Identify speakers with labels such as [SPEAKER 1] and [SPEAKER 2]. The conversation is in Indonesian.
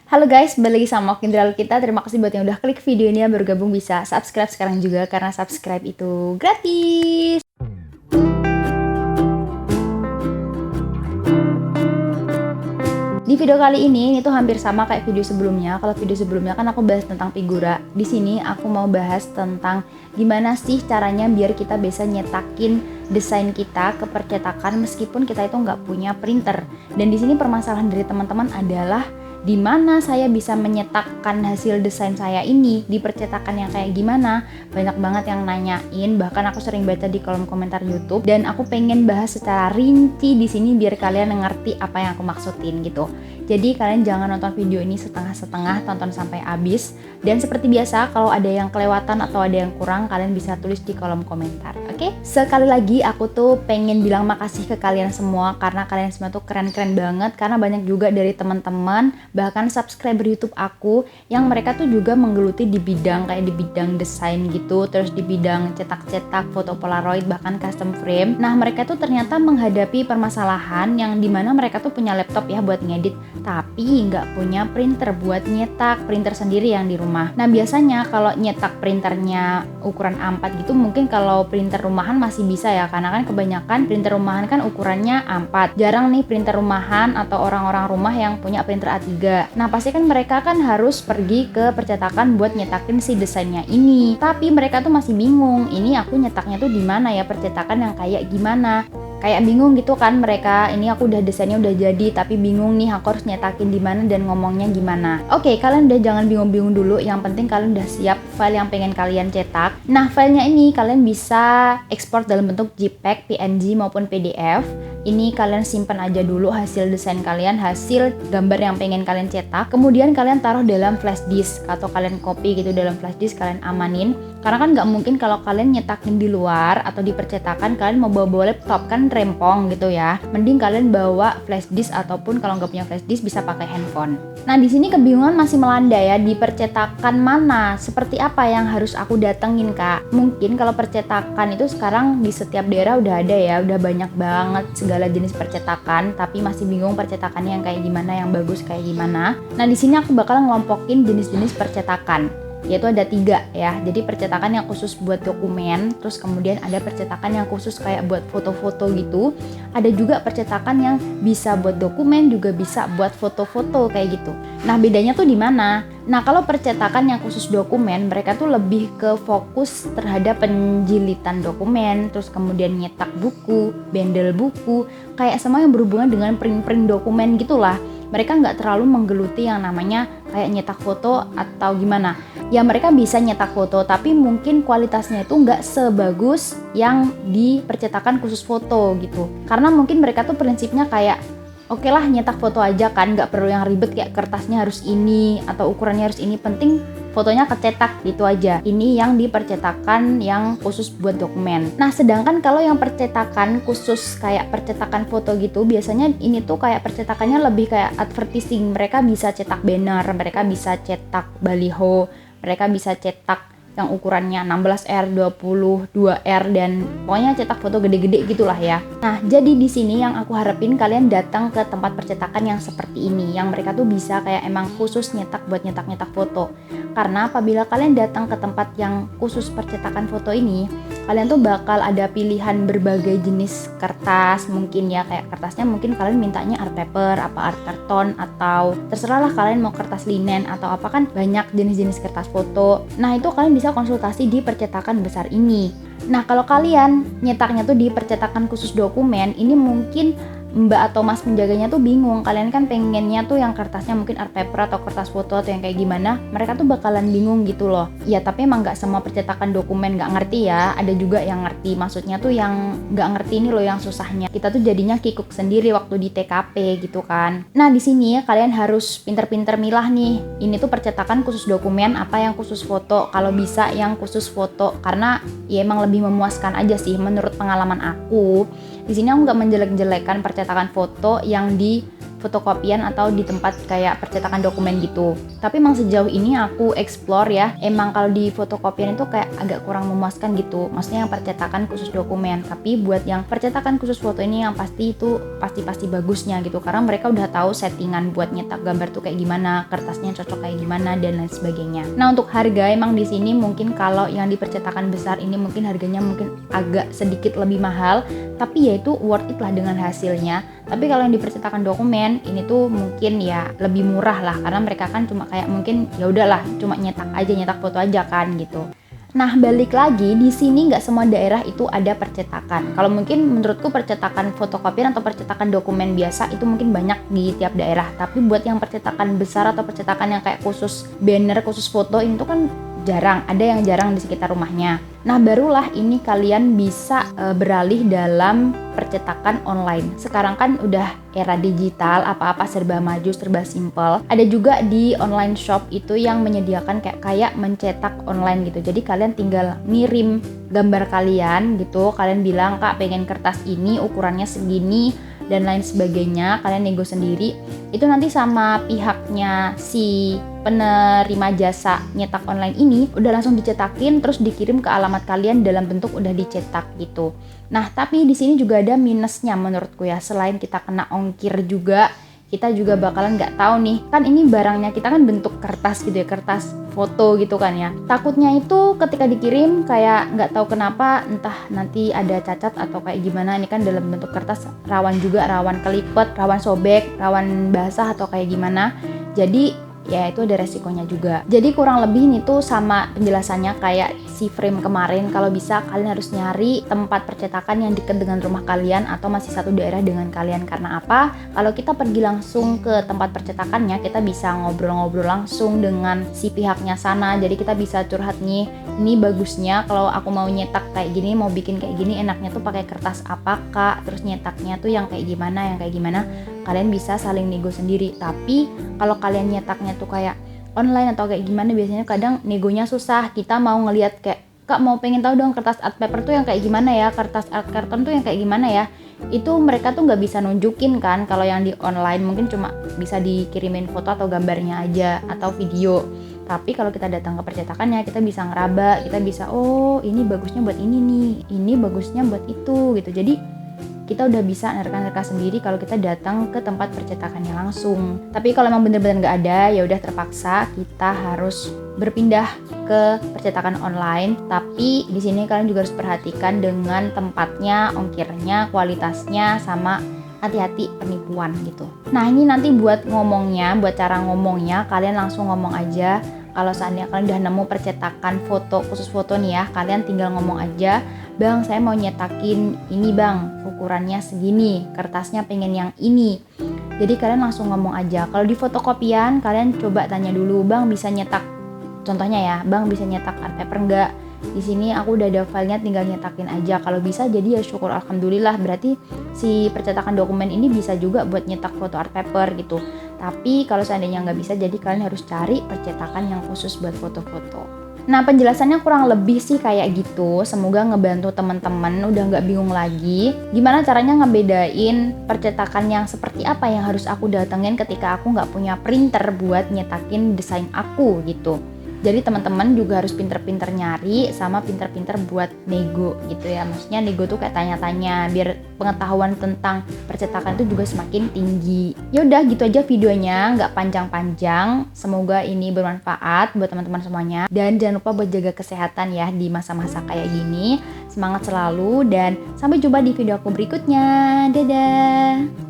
[SPEAKER 1] Halo guys, balik lagi sama Indra kita. Terima kasih buat yang udah klik video ini dan baru gabung, bisa subscribe sekarang juga karena subscribe itu gratis. Di video kali ini tuh hampir sama kayak video sebelumnya. Kalau video sebelumnya kan aku bahas tentang figura. Di sini aku mau bahas tentang gimana sih caranya biar kita bisa nyetakin desain kita ke percetakan meskipun kita itu nggak punya printer. Dan di sini permasalahan dari teman-teman adalah di mana saya bisa menyetakkan hasil desain saya ini di percetakan yang kayak gimana. Banyak banget yang nanyain, bahkan aku sering baca di kolom komentar YouTube, dan aku pengen bahas secara rinci di sini biar kalian ngerti apa yang aku maksudin gitu. Jadi kalian jangan nonton video ini setengah-setengah, tonton sampai habis. Dan seperti biasa, kalau ada yang kelewatan atau ada yang kurang, kalian bisa tulis di kolom komentar. Oke? Sekali lagi aku tuh pengen bilang makasih ke kalian semua karena kalian semua tuh keren-keren banget, karena banyak juga dari teman-teman bahkan subscriber YouTube aku yang mereka tuh juga menggeluti di bidang kayak di bidang desain gitu, terus di bidang cetak-cetak foto polaroid, bahkan custom frame. Nah, mereka tuh ternyata menghadapi permasalahan yang dimana mereka tuh punya laptop ya buat ngedit, tapi nggak punya printer buat nyetak, printer sendiri yang di rumah. Nah, biasanya kalau nyetak printernya ukuran A4 gitu, mungkin kalau printer rumahan masih bisa ya, karena kan kebanyakan printer rumahan kan ukurannya A4. Jarang nih printer rumahan atau orang-orang rumah yang punya printer A3. Nah, pasti kan mereka kan harus pergi ke percetakan buat nyetakin si desainnya ini. Tapi mereka tuh masih bingung, ini aku nyetaknya tuh di mana ya, percetakan yang kayak gimana? Kayak bingung gitu kan mereka, ini aku udah desainnya udah jadi tapi bingung nih aku harus nyetakin di mana dan ngomongnya gimana. Oke, kalian udah jangan bingung-bingung dulu, yang penting kalian udah siap file yang pengen kalian cetak. Nah, filenya ini kalian bisa ekspor dalam bentuk JPEG, PNG maupun PDF. Ini kalian simpan aja dulu hasil desain kalian, hasil gambar yang pengen kalian cetak. Kemudian kalian taruh dalam flash disk atau kalian copy gitu dalam flash disk, kalian amanin. Karena kan nggak mungkin kalau kalian nyetakin di luar atau di percetakan kalian mau bawa laptop, kan rempong gitu ya. Mending kalian bawa flash disk ataupun kalau nggak punya flash disk bisa pakai handphone. Nah, di sini kebingungan masih melanda ya, di percetakan mana, seperti apa yang harus aku datengin Kak. Mungkin kalau percetakan itu sekarang di setiap daerah udah ada ya, udah banyak banget segala jenis percetakan, tapi masih bingung percetakannya yang kayak gimana, yang bagus kayak gimana. Nah, di sini aku bakal ngelompokin jenis-jenis percetakan, yaitu ada 3 ya. Jadi percetakan yang khusus buat dokumen, terus kemudian ada percetakan yang khusus kayak buat foto-foto gitu. Ada juga percetakan yang bisa buat dokumen, juga bisa buat foto-foto kayak gitu. Nah, bedanya tuh di mana? Nah, kalau percetakan yang khusus dokumen, mereka tuh lebih ke fokus terhadap penjilitan dokumen, terus kemudian nyetak buku, bendel buku, kayak semua yang berhubungan dengan print-print dokumen gitulah. Mereka nggak terlalu menggeluti yang namanya kayak nyetak foto atau gimana. Ya, mereka bisa nyetak foto, tapi mungkin kualitasnya itu nggak sebagus yang di percetakan khusus foto gitu. Karena mungkin mereka tuh prinsipnya kayak, oke lah nyetak foto aja kan, nggak perlu yang ribet kayak kertasnya harus ini atau ukurannya harus ini, penting fotonya kecetak gitu aja. Ini yang di percetakan yang khusus buat dokumen. Nah, sedangkan kalau yang percetakan khusus kayak percetakan foto gitu, biasanya ini tuh kayak percetakannya lebih kayak advertising. Mereka bisa cetak banner, mereka bisa cetak baliho, mereka bisa cetak yang ukurannya 16R, 22R, dan pokoknya cetak foto gede-gede gitulah ya. Nah, jadi di sini yang aku harapin kalian datang ke tempat percetakan yang seperti ini, yang mereka tuh bisa kayak emang khusus nyetak buat nyetak-nyetak foto. Karena apabila kalian datang ke tempat yang khusus percetakan foto ini, kalian tuh bakal ada pilihan berbagai jenis kertas, mungkin ya, kayak kertasnya mungkin kalian mintanya art paper, apa art karton, atau terserah lah kalian mau kertas linen atau apa, kan banyak jenis-jenis kertas foto. Nah, itu kalian bisa konsultasi di percetakan besar ini. Nah, kalau kalian nyetaknya tuh di percetakan khusus dokumen, ini mungkin Mbak atau Mas penjaganya tuh bingung. Kalian kan pengennya tuh yang kertasnya mungkin art paper atau kertas foto atau yang kayak gimana, mereka tuh bakalan bingung gitu loh. Ya, tapi emang nggak semua percetakan dokumen nggak ngerti ya. Ada juga yang ngerti, maksudnya tuh yang nggak ngerti ini loh yang susahnya. Kita tuh jadinya kikuk sendiri waktu di TKP gitu kan. Nah, di sini ya kalian harus pinter-pinter milah nih. Ini tuh percetakan khusus dokumen, apa yang khusus foto. Kalau bisa yang khusus foto, karena ya emang lebih memuaskan aja sih menurut pengalaman aku. Di sini aku nggak menjelek-jelekan percetakan foto yang di fotokopian atau di tempat kayak percetakan dokumen gitu. Tapi emang sejauh ini aku explore ya, emang kalau di fotokopian itu kayak agak kurang memuaskan gitu. Maksudnya yang percetakan khusus dokumen. Tapi buat yang percetakan khusus foto ini yang pasti itu pasti bagusnya gitu. Karena mereka udah tahu settingan buat nyetak gambar tuh kayak gimana, kertasnya cocok kayak gimana dan lain sebagainya. Nah, untuk harga emang di sini mungkin kalau yang di percetakan besar ini mungkin harganya mungkin agak sedikit lebih mahal, tapi ya itu worth it lah dengan hasilnya. Tapi kalau yang dipercetakan dokumen ini tuh mungkin ya lebih murah lah, karena mereka kan cuma kayak mungkin ya udahlah cuma nyetak foto aja kan gitu. Nah, balik lagi di sini nggak semua daerah itu ada percetakan. Kalau mungkin menurutku percetakan fotokopian atau percetakan dokumen biasa itu mungkin banyak di tiap daerah. Tapi buat yang percetakan besar atau percetakan yang kayak khusus banner, khusus foto itu kan jarang. Ada yang jarang di sekitar rumahnya. Nah, barulah ini kalian bisa beralih dalam percetakan online. Sekarang kan udah era digital, apa-apa serba maju, serba simple. Ada juga di online shop itu yang menyediakan kayak mencetak online gitu. Jadi kalian tinggal ngirim gambar kalian gitu. Kalian bilang, "Kak, pengen kertas ini, ukurannya segini," dan lain sebagainya. Kalian nego sendiri. Itu nanti sama pihaknya si penerima jasa nyetak online ini udah langsung dicetakin terus dikirim ke alamat kalian dalam bentuk udah dicetak gitu. Nah, tapi di sini juga ada minusnya menurutku ya. Selain kita kena ongkir juga, kita juga bakalan nggak tahu nih. Kan ini barangnya kita kan bentuk kertas gitu ya, kertas foto gitu kan ya. Takutnya itu ketika dikirim kayak nggak tahu kenapa, entah nanti ada cacat atau kayak gimana. Ini kan dalam bentuk kertas rawan juga, rawan kelipet, rawan sobek, rawan basah atau kayak gimana. Jadi ya itu ada resikonya juga. Jadi kurang lebih ini tuh sama penjelasannya kayak si frame kemarin. Kalau bisa kalian harus nyari tempat percetakan yang dekat dengan rumah kalian atau masih satu daerah dengan kalian. Karena apa? Kalau kita pergi langsung ke tempat percetakannya, kita bisa ngobrol-ngobrol langsung dengan si pihaknya sana. Jadi kita bisa curhat nih, ini bagusnya kalau aku mau nyetak kayak gini, mau bikin kayak gini, enaknya tuh pakai kertas apa Kak? Terus nyetaknya tuh yang kayak gimana, kalian bisa saling nego sendiri. Tapi kalau kalian nyetaknya tuh kayak online atau kayak gimana, biasanya kadang negonya susah. Kita mau ngelihat kayak, "Kak, mau pengen tahu dong kertas art paper tuh yang kayak gimana ya, kertas art karton tuh yang kayak gimana ya." Itu mereka tuh nggak bisa nunjukin kan. Kalau yang di online mungkin cuma bisa dikirimin foto atau gambarnya aja atau video. Tapi kalau kita datang ke percetakannya, kita bisa ngeraba, kita bisa, "Oh, ini bagusnya buat ini nih, ini bagusnya buat itu," gitu. Jadi kita udah bisa nerka-nerka sendiri kalau kita datang ke tempat percetakannya langsung. Tapi kalau emang bener-bener nggak ada, ya udah terpaksa kita harus berpindah ke percetakan online. Tapi di sini kalian juga harus perhatikan dengan tempatnya, ongkirnya, kualitasnya, sama hati-hati penipuan gitu. Nah, ini nanti buat ngomongnya, buat cara ngomongnya, kalian langsung ngomong aja. Kalau seandainya kalian udah nemu percetakan foto, khusus foto nih ya, kalian tinggal ngomong aja, "Bang, saya mau nyetakin ini bang, ukurannya segini, kertasnya pengen yang ini." Jadi kalian langsung ngomong aja. Kalau di fotokopian, kalian coba tanya dulu, "Bang, bisa nyetak," contohnya ya, "Bang, bisa nyetak art paper enggak? Di sini aku udah ada filenya, tinggal nyetakin aja." Kalau bisa jadi ya syukur, alhamdulillah, berarti si percetakan dokumen ini bisa juga buat nyetak foto art paper gitu. Tapi kalau seandainya nggak bisa, jadi kalian harus cari percetakan yang khusus buat foto-foto. Nah, penjelasannya kurang lebih sih kayak gitu. Semoga ngebantu teman-teman udah nggak bingung lagi gimana caranya ngebedain percetakan yang seperti apa yang harus aku datengin ketika aku nggak punya printer buat nyetakin desain aku gitu. Jadi teman-teman juga harus pinter-pinter nyari sama pinter-pinter buat nego gitu ya. Maksudnya nego tuh kayak tanya-tanya biar pengetahuan tentang percetakan itu juga semakin tinggi. Yaudah gitu aja videonya, nggak panjang-panjang. Semoga ini bermanfaat buat teman-teman semuanya. Dan jangan lupa buat jaga kesehatan ya di masa-masa kayak gini. Semangat selalu dan sampai jumpa di video aku berikutnya. Dadah!